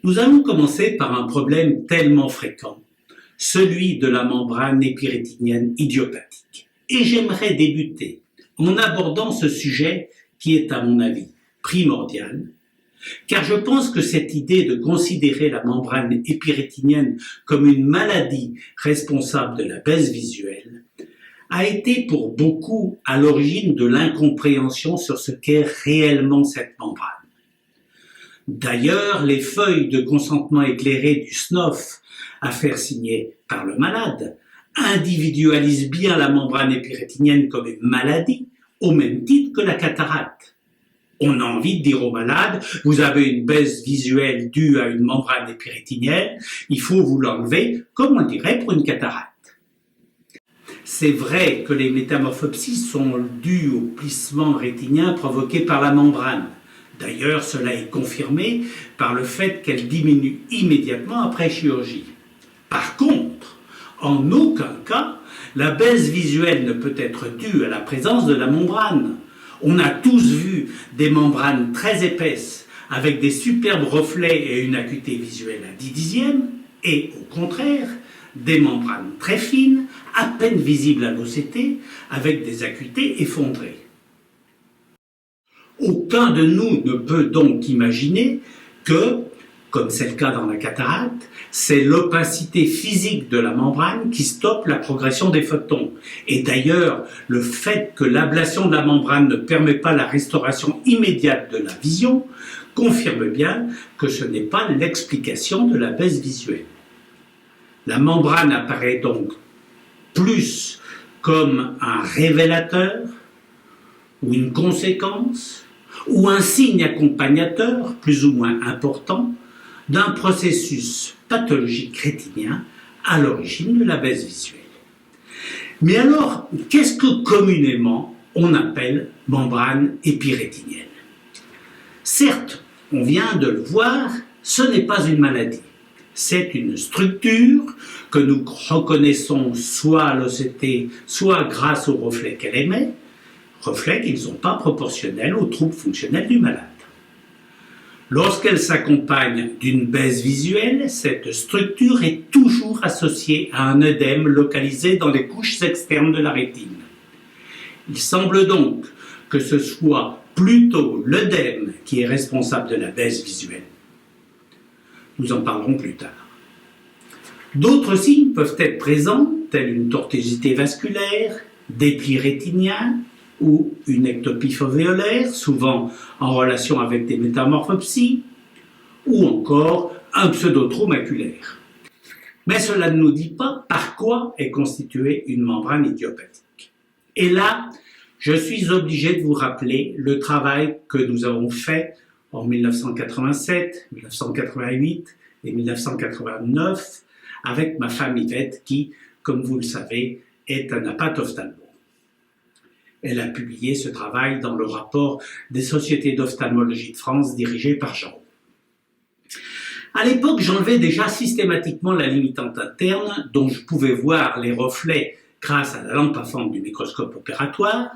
Nous allons commencer par un problème tellement fréquent, celui de la membrane épirétinienne idiopathique. Et j'aimerais débuter en abordant ce sujet qui est à mon avis primordial, car je pense que cette idée de considérer la membrane épirétinienne comme une maladie responsable de la baisse visuelle a été pour beaucoup à l'origine de l'incompréhension sur ce qu'est réellement cette membrane. D'ailleurs, les feuilles de consentement éclairé du SNOF, affaire signée par le malade, individualisent bien la membrane épirétinienne comme une maladie, au même titre que la cataracte. On a envie de dire au malade, vous avez une baisse visuelle due à une membrane épirétinienne, il faut vous l'enlever, comme on le dirait pour une cataracte. C'est vrai que les métamorphopsies sont dues au plissement rétinien provoqué par la membrane. D'ailleurs, cela est confirmé par le fait qu'elle diminue immédiatement après chirurgie. Par contre, en aucun cas, la baisse visuelle ne peut être due à la présence de la membrane. On a tous vu des membranes très épaisses avec des superbes reflets et une acuité visuelle à 10 dixièmes, et au contraire, des membranes très fines, à peine visibles à l'OCT, avec des acuités effondrées. Aucun de nous ne peut donc imaginer que, comme c'est le cas dans la cataracte, c'est l'opacité physique de la membrane qui stoppe la progression des photons. Et d'ailleurs, le fait que l'ablation de la membrane ne permet pas la restauration immédiate de la vision confirme bien que ce n'est pas l'explication de la baisse visuelle. La membrane apparaît donc plus comme un révélateur ou une conséquence ou un signe accompagnateur plus ou moins important d'un processus pathologique rétinien à l'origine de la baisse visuelle. Mais alors, qu'est-ce que communément on appelle membrane épirétinienne? Certes, on vient de le voir, ce n'est pas une maladie. C'est une structure que nous reconnaissons soit à l'OCT, soit grâce aux reflets qu'elle émet, reflets qui ne sont pas proportionnels aux troubles fonctionnels du malade. Lorsqu'elle s'accompagne d'une baisse visuelle, cette structure est toujours associée à un œdème localisé dans les couches externes de la rétine. Il semble donc que ce soit plutôt l'œdème qui est responsable de la baisse visuelle. Nous en parlerons plus tard. D'autres signes peuvent être présents, tels une tortuosité vasculaire, des plis rétiniens ou une ectopie fovéolaire, souvent en relation avec des métamorphopsies, ou encore un pseudotrou maculaire. Mais cela ne nous dit pas par quoi est constituée une membrane idiopathique. Et là, je suis obligé de vous rappeler le travail que nous avons fait en 1987, 1988 et 1989 avec ma femme Yvette qui, comme vous le savez, est un apathe ophtalmo. Elle a publié ce travail dans le rapport des sociétés d'ophtalmologie de France dirigé par Jean. À l'époque, j'enlevais déjà systématiquement la limitante interne dont je pouvais voir les reflets grâce à la lampe à fente du microscope opératoire,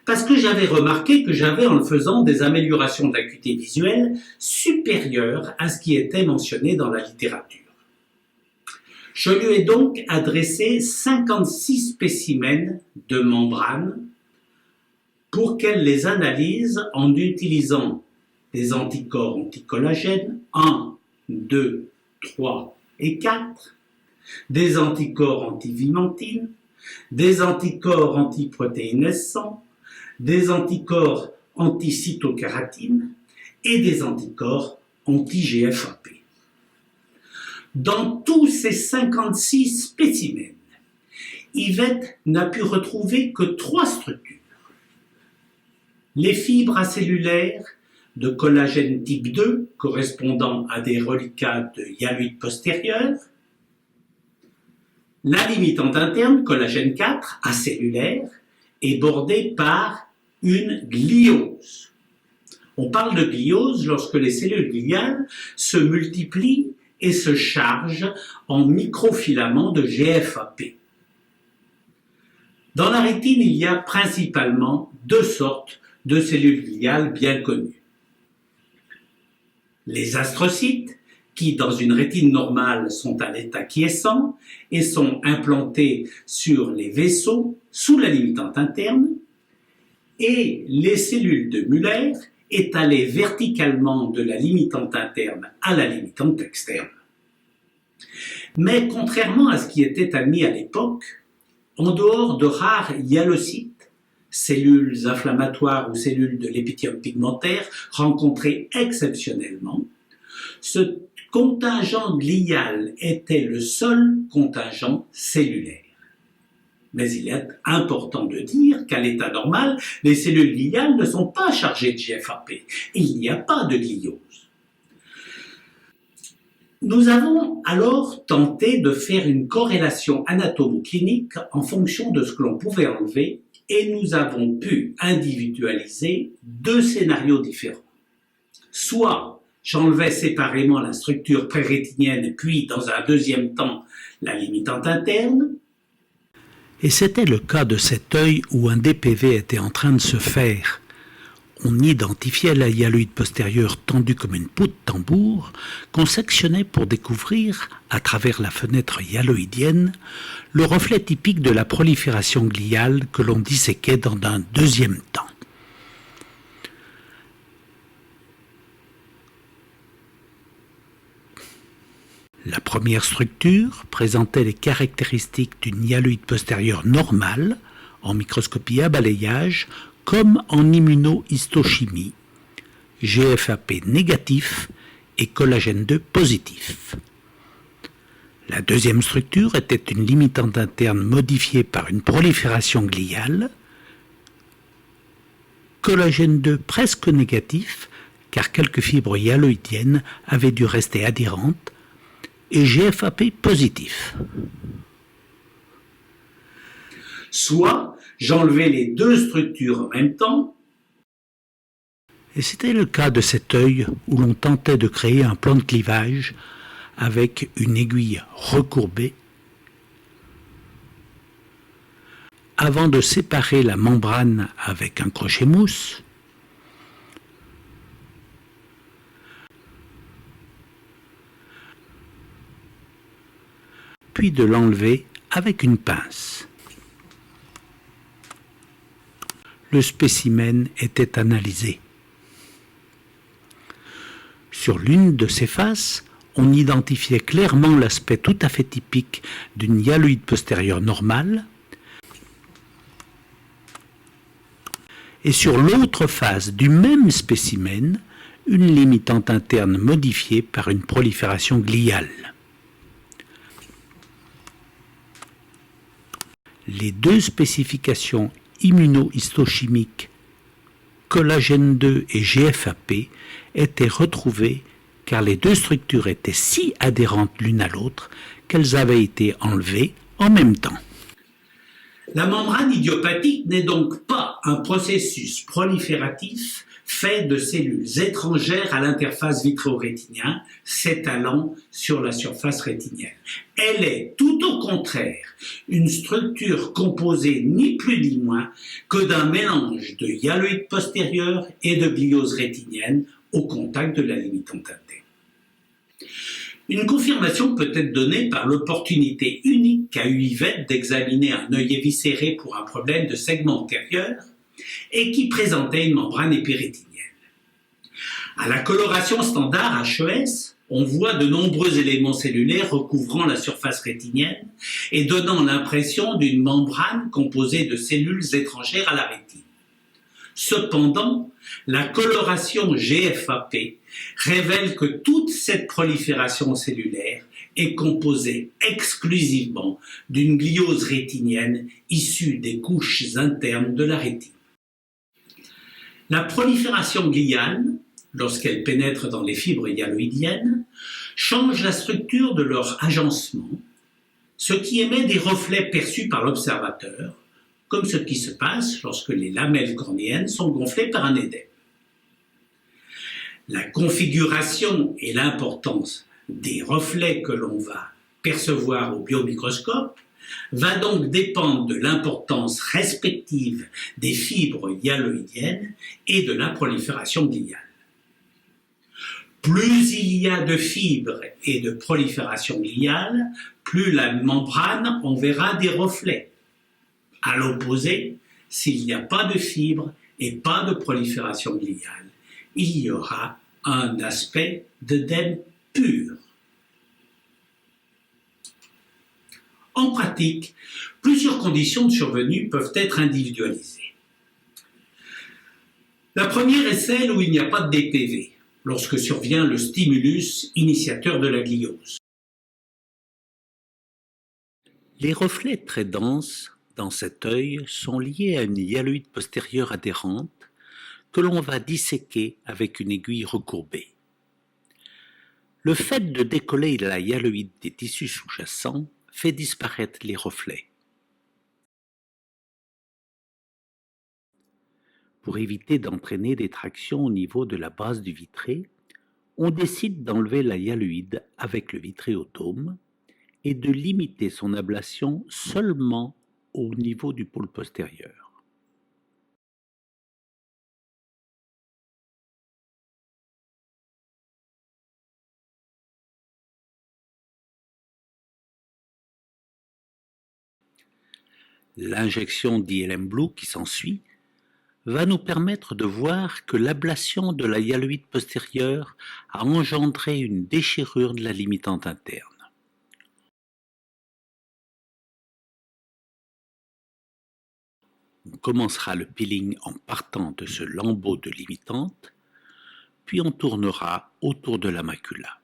parce que j'avais remarqué que j'avais en le faisant des améliorations d'acuité visuelle supérieures à ce qui était mentionné dans la littérature. Je lui ai donc adressé 56 spécimens de membranes pour qu'elle les analyse en utilisant des anticorps anticollagènes 1, 2, 3 et 4, des anticorps antivimentine, des anticorps antiprotéinescents, des anticorps anticytokératine et des anticorps anti-GFAP. Dans tous ces 56 spécimens, Yvette n'a pu retrouver que 3 structures. Les fibres acellulaires de collagène type 2 correspondant à des reliquats de hyaloïde postérieur, la limitante interne, collagène 4, acellulaire, est bordée par une gliose. On parle de gliose lorsque les cellules gliales se multiplient et se chargent en microfilaments de GFAP. Dans la rétine, il y a principalement 2 sortes de cellules gliales bien connues. Les astrocytes, qui, dans une rétine normale, sont à l'état quiescent et sont implantés sur les vaisseaux sous la limitante interne, et les cellules de Muller étalées verticalement de la limitante interne à la limitante externe. Mais contrairement à ce qui était admis à l'époque, en dehors de rares hyalocytes, cellules inflammatoires ou cellules de l'épithélium pigmentaire rencontrées exceptionnellement, ce contingent glial était le seul contingent cellulaire. Mais il est important de dire qu'à l'état normal, les cellules gliales ne sont pas chargées de GFAP et il n'y a pas de gliose. Nous avons alors tenté de faire une corrélation anatomo-clinique en fonction de ce que l'on pouvait enlever et nous avons pu individualiser deux scénarios différents. Soit j'enlevais séparément la structure prérétinienne puis dans un deuxième temps la limitante interne. Et c'était le cas de cet œil où un DPV était en train de se faire. On identifiait la hyaloïde postérieure tendue comme une peau de tambour qu'on sectionnait pour découvrir, à travers la fenêtre hyaloïdienne, le reflet typique de la prolifération gliale que l'on disséquait dans un deuxième temps. La première structure présentait les caractéristiques d'une hyaloïde postérieure normale, en microscopie à balayage, comme en immunohistochimie, GFAP négatif et collagène 2 positif. La deuxième structure était une limitante interne modifiée par une prolifération gliale, collagène 2 presque négatif, car quelques fibres hyaloïdiennes avaient dû rester adhérentes, et GFAP positif. Soit j'enlevais les deux structures en même temps. Et c'était le cas de cet œil où l'on tentait de créer un plan de clivage avec une aiguille recourbée avant de séparer la membrane avec un crochet mousse, puis de l'enlever avec une pince. Le spécimen était analysé. Sur l'une de ces faces, on identifiait clairement l'aspect tout à fait typique d'une hyaloïde postérieure normale, et sur l'autre face du même spécimen, une limitante interne modifiée par une prolifération gliale. Les deux spécifications immunohistochimiques, collagène 2 et GFAP, étaient retrouvées car les deux structures étaient si adhérentes l'une à l'autre qu'elles avaient été enlevées en même temps. La membrane idiopathique n'est donc pas un processus prolifératif fait de cellules étrangères à l'interface vitréo-rétinien s'étalant sur la surface rétinienne. Elle est tout au contraire une structure composée ni plus ni moins que d'un mélange de hyaloïde postérieure et de gliose rétinienne au contact de la limitante interne. Une confirmation peut être donnée par l'opportunité unique qu'a eu Yvette d'examiner un œil éviscéré pour un problème de segment antérieur et qui présentait une membrane épirétinienne. À la coloration standard HES, on voit de nombreux éléments cellulaires recouvrant la surface rétinienne et donnant l'impression d'une membrane composée de cellules étrangères à la rétine. Cependant, la coloration GFAP révèle que toute cette prolifération cellulaire est composée exclusivement d'une gliose rétinienne issue des couches internes de la rétine. La prolifération gliale, lorsqu'elle pénètre dans les fibres hyaloïdiennes, change la structure de leur agencement, ce qui émet des reflets perçus par l'observateur, comme ce qui se passe lorsque les lamelles cornéennes sont gonflées par un édème. La configuration et l'importance des reflets que l'on va percevoir au biomicroscope va donc dépendre de l'importance respective des fibres hyaloïdiennes et de la prolifération gliale. Plus il y a de fibres et de prolifération gliale, plus la membrane enverra des reflets. À l'opposé, s'il n'y a pas de fibres et pas de prolifération gliale, il y aura un aspect d'œdème pur. En pratique, plusieurs conditions de survenue peuvent être individualisées. La première est celle où il n'y a pas de DPV, lorsque survient le stimulus initiateur de la gliose. Les reflets très denses dans cet œil sont liés à une hyaloïde postérieure adhérente que l'on va disséquer avec une aiguille recourbée. Le fait de décoller la hyaloïde des tissus sous-jacents fait disparaître les reflets. Pour éviter d'entraîner des tractions au niveau de la base du vitré, on décide d'enlever la hyaloïde avec le vitréotome et de limiter son ablation seulement au niveau du pôle postérieur. L'injection d'ILM Blue qui s'ensuit va nous permettre de voir que l'ablation de la hyaloïde postérieure a engendré une déchirure de la limitante interne. On commencera le peeling en partant de ce lambeau de limitante, puis on tournera autour de la macula.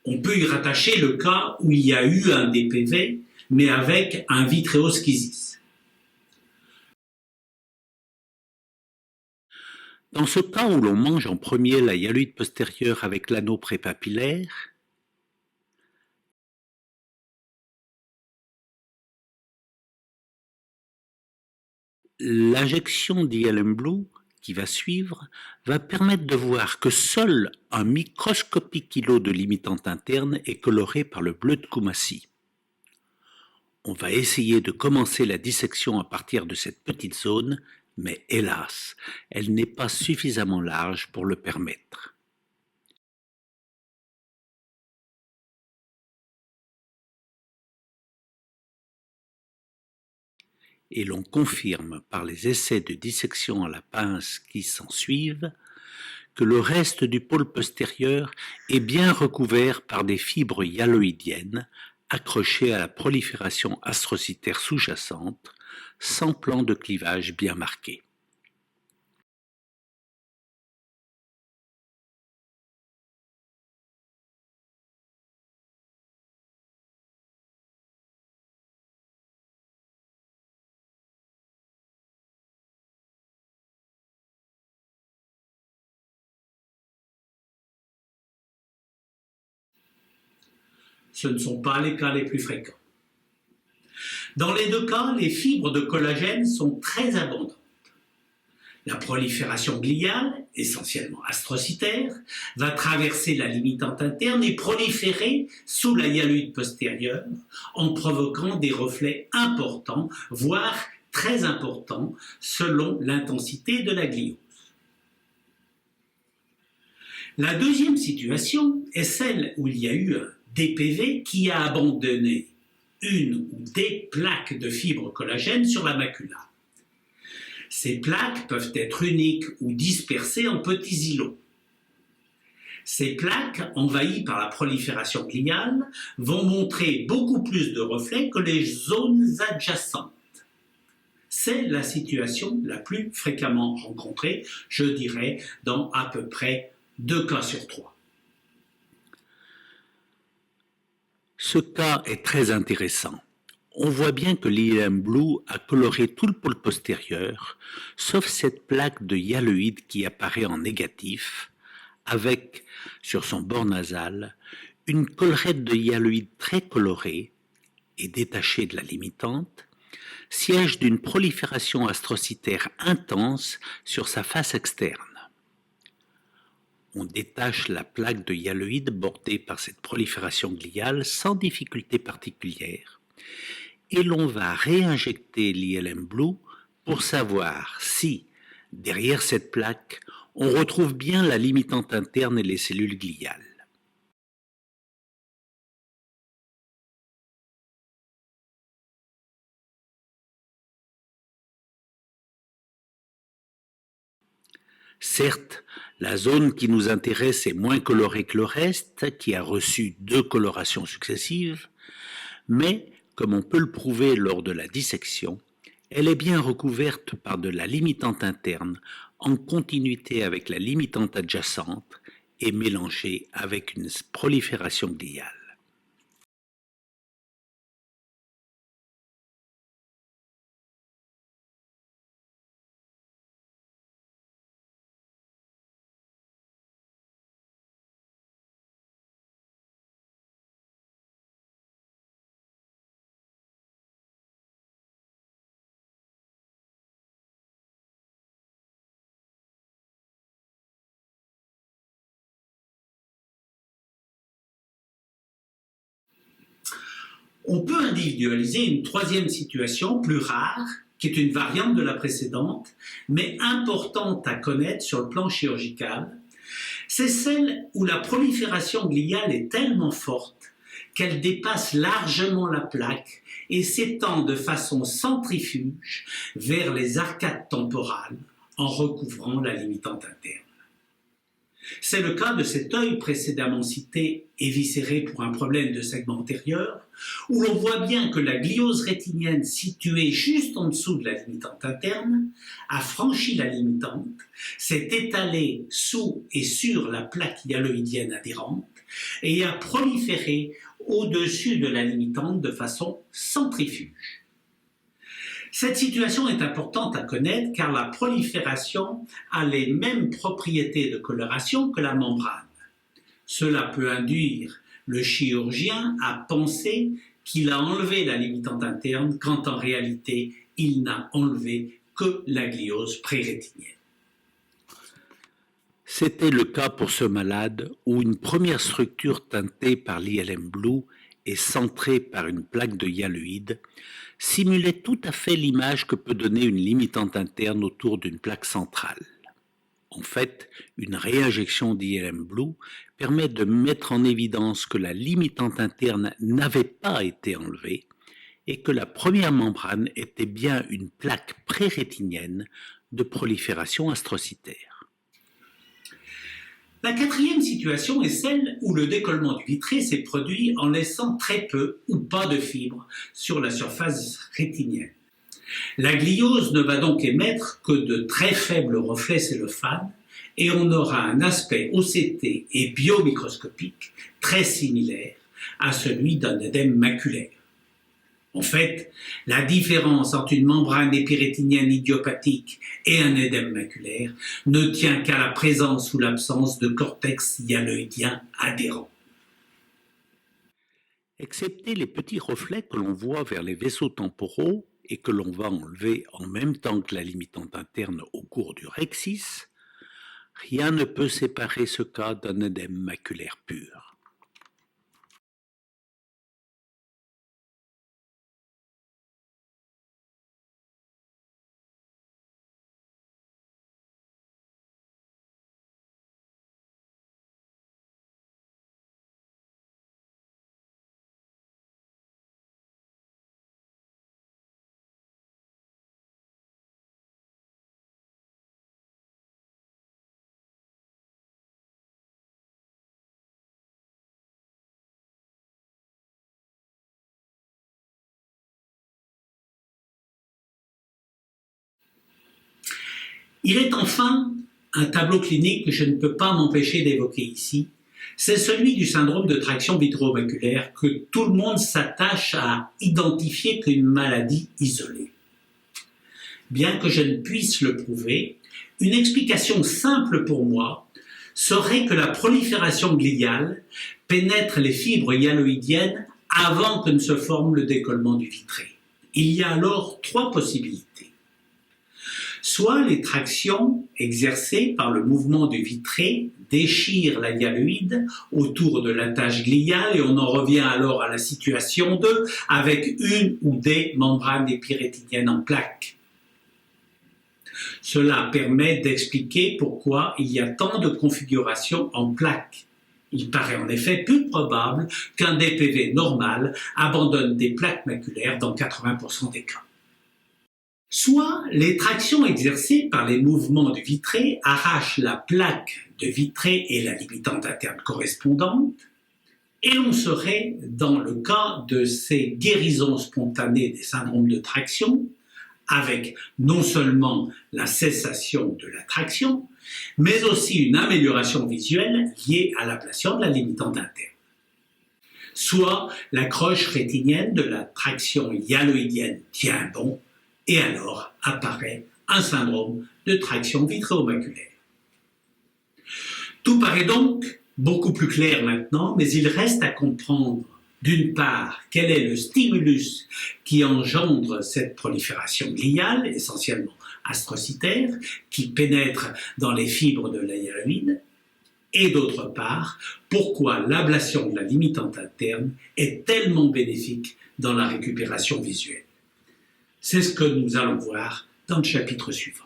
On peut y rattacher le cas où il y a eu un DPV, mais avec un vitréoschisis. Dans ce cas où l'on mange en premier la hyaloïde postérieure avec l'anneau prépapillaire, l'injection d'ILM Blue qui va suivre va permettre de voir que seul un microscopique îlot de limitante interne est coloré par le bleu de Koumassi. On va essayer de commencer la dissection à partir de cette petite zone, mais hélas, elle n'est pas suffisamment large pour le permettre. Et l'on confirme par les essais de dissection à la pince qui s'ensuivent que le reste du pôle postérieur est bien recouvert par des fibres hyaloïdiennes accrochées à la prolifération astrocytaire sous-jacente, sans plan de clivage bien marqué. Ce ne sont pas les cas les plus fréquents. Dans les deux cas, les fibres de collagène sont très abondantes. La prolifération gliale, essentiellement astrocytaire, va traverser la limitante interne et proliférer sous la hyaloïde postérieure en provoquant des reflets importants, voire très importants, selon l'intensité de la gliose. La deuxième situation est celle où il y a eu un DPV qui a abandonné une ou des plaques de fibres collagène sur la macula. Ces plaques peuvent être uniques ou dispersées en petits îlots. Ces plaques, envahies par la prolifération gliale, vont montrer beaucoup plus de reflets que les zones adjacentes. C'est la situation la plus fréquemment rencontrée, je dirais, dans à peu près 2 cas sur 3. Ce cas est très intéressant. On voit bien que l'ILM Blue a coloré tout le pôle postérieur, sauf cette plaque de hyaloïde qui apparaît en négatif, avec, sur son bord nasal, une collerette de hyaloïde très colorée, et détaché de la limitante, siège d'une prolifération astrocytaire intense sur sa face externe. On détache la plaque de hyaloïde bordée par cette prolifération gliale sans difficulté particulière et l'on va réinjecter l'ILM Blue pour savoir si, derrière cette plaque, on retrouve bien la limitante interne et les cellules gliales. Certes, la zone qui nous intéresse est moins colorée que le reste, qui a reçu 2 colorations successives, mais, comme on peut le prouver lors de la dissection, elle est bien recouverte par de la limitante interne en continuité avec la limitante adjacente et mélangée avec une prolifération gliale. On peut individualiser une troisième situation plus rare, qui est une variante de la précédente, mais importante à connaître sur le plan chirurgical. C'est celle où la prolifération gliale est tellement forte qu'elle dépasse largement la plaque et s'étend de façon centrifuge vers les arcades temporales en recouvrant la limitante interne. C'est le cas de cet œil précédemment cité, éviscéré pour un problème de segment antérieur, où l'on voit bien que la gliose rétinienne située juste en dessous de la limitante interne a franchi la limitante, s'est étalée sous et sur la plaque hyaloïdienne adhérente et a proliféré au-dessus de la limitante de façon centrifuge. Cette situation est importante à connaître car la prolifération a les mêmes propriétés de coloration que la membrane. Cela peut induire le chirurgien à penser qu'il a enlevé la limitante interne quand en réalité il n'a enlevé que la gliose prérétinienne. C'était le cas pour ce malade où une première structure teintée par l'ILM Blue et centrée par une plaque de hyaloïde simulait tout à fait l'image que peut donner une limitante interne autour d'une plaque centrale. En fait, une réinjection d'ILM Blue permet de mettre en évidence que la limitante interne n'avait pas été enlevée et que la première membrane était bien une plaque prérétinienne de prolifération astrocytaire. La quatrième situation est celle où le décollement du vitré s'est produit en laissant très peu ou pas de fibres sur la surface rétinienne. La gliose ne va donc émettre que de très faibles reflets cellophane et on aura un aspect OCT et biomicroscopique très similaire à celui d'un œdème maculaire. En fait, la différence entre une membrane épirétinienne idiopathique et un œdème maculaire ne tient qu'à la présence ou l'absence de cortex hyaloïdien adhérent. Excepté les petits reflets que l'on voit vers les vaisseaux temporaux et que l'on va enlever en même temps que la limitante interne au cours du rhexis, rien ne peut séparer ce cas d'un œdème maculaire pur. Il est enfin un tableau clinique que je ne peux pas m'empêcher d'évoquer ici. C'est celui du syndrome de traction vitréomaculaire que tout le monde s'attache à identifier comme une maladie isolée. Bien que je ne puisse le prouver, une explication simple pour moi serait que la prolifération gliale pénètre les fibres hyaloïdiennes avant que ne se forme le décollement du vitré. Il y a alors trois possibilités. Soit les tractions exercées par le mouvement du vitré déchirent la hyaloïde autour de l'attache gliale et on en revient alors à la situation 2 avec une ou des membranes épirétiniennes en plaques. Cela permet d'expliquer pourquoi il y a tant de configurations en plaques. Il paraît en effet plus probable qu'un DPV normal abandonne des plaques maculaires dans 80% des cas. Soit les tractions exercées par les mouvements du vitré arrachent la plaque de vitré et la limitante interne correspondante, et on serait dans le cas de ces guérisons spontanées des syndromes de traction, avec non seulement la cessation de la traction, mais aussi une amélioration visuelle liée à l'ablation de la limitante interne. Soit la croche rétinienne de la traction hyaloïdienne tient bon, et alors apparaît un syndrome de traction vitréomaculaire. Tout paraît donc beaucoup plus clair maintenant, mais il reste à comprendre d'une part quel est le stimulus qui engendre cette prolifération gliale, essentiellement astrocytaire, qui pénètre dans les fibres de la hyaloïde, et d'autre part pourquoi l'ablation de la limitante interne est tellement bénéfique dans la récupération visuelle. C'est ce que nous allons voir dans le chapitre suivant.